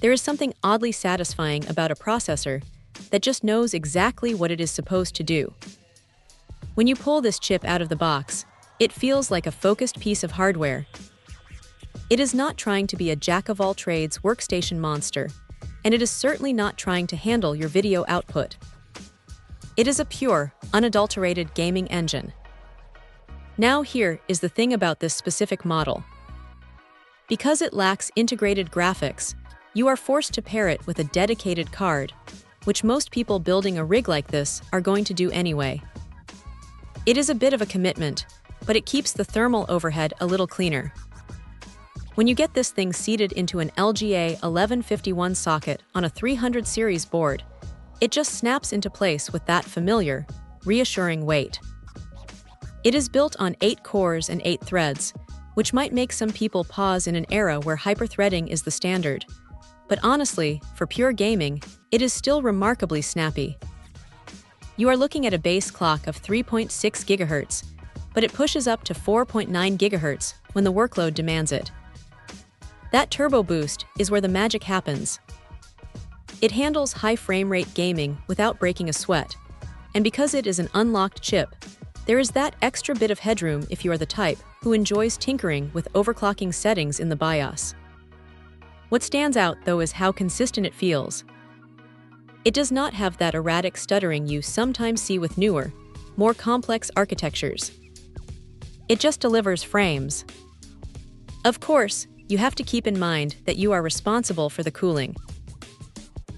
There is something oddly satisfying about a processor that just knows exactly what it is supposed to do. When you pull this chip out of the box, it feels like a focused piece of hardware. It is not trying to be a jack-of-all-trades workstation monster, and it is certainly not trying to handle your video output. It is a pure, unadulterated gaming engine. Now here is the thing about this specific model. Because it lacks integrated graphics, you are forced to pair it with a dedicated card, which most people building a rig like this are going to do anyway. It is a bit of a commitment, but it keeps the thermal overhead a little cleaner. When you get this thing seated into an LGA 1151 socket on a 300 series board, it just snaps into place with that familiar, reassuring weight. It is built on 8 cores and 8 threads, which might make some people pause in an era where hyperthreading is the standard. But honestly, for pure gaming, it is still remarkably snappy. You are looking at a base clock of 3.6 GHz, but it pushes up to 4.9 GHz when the workload demands it. That turbo boost is where the magic happens. It handles high frame rate gaming without breaking a sweat, and because it is an unlocked chip, there is that extra bit of headroom if you are the type who enjoys tinkering with overclocking settings in the BIOS. What stands out, though, is how consistent it feels. It does not have that erratic stuttering you sometimes see with newer, more complex architectures. It just delivers frames. Of course, you have to keep in mind that you are responsible for the cooling.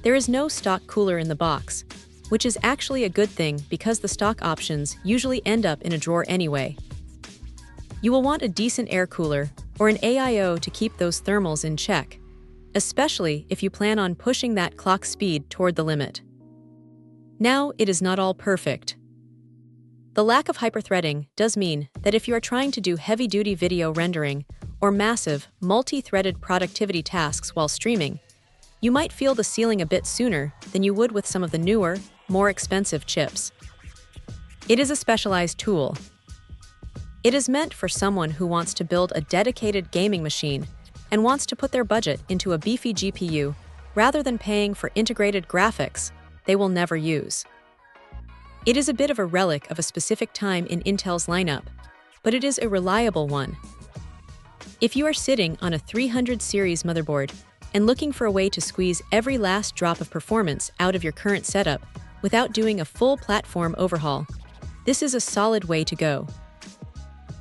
There is no stock cooler in the box, which is actually a good thing because the stock options usually end up in a drawer anyway. You will want a decent air cooler or an AIO to keep those thermals in check, especially if you plan on pushing that clock speed toward the limit. Now, it is not all perfect. The lack of hyperthreading does mean that if you are trying to do heavy-duty video rendering or massive, multi-threaded productivity tasks while streaming, you might feel the ceiling a bit sooner than you would with some of the newer, more expensive chips. It is a specialized tool. It is meant for someone who wants to build a dedicated gaming machine and wants to put their budget into a beefy GPU rather than paying for integrated graphics they will never use. It is a bit of a relic of a specific time in Intel's lineup, but it is a reliable one. If you are sitting on a 300 series motherboard and looking for a way to squeeze every last drop of performance out of your current setup without doing a full platform overhaul, this is a solid way to go.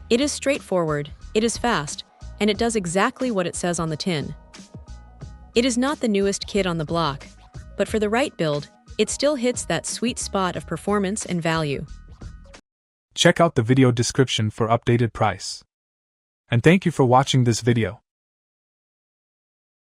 It is straightforward, it is fast, and it does exactly what it says on the tin. It is not the newest kid on the block, but for the right build, it still hits that sweet spot of performance and value. Check out the video description for updated price. And thank you for watching this video.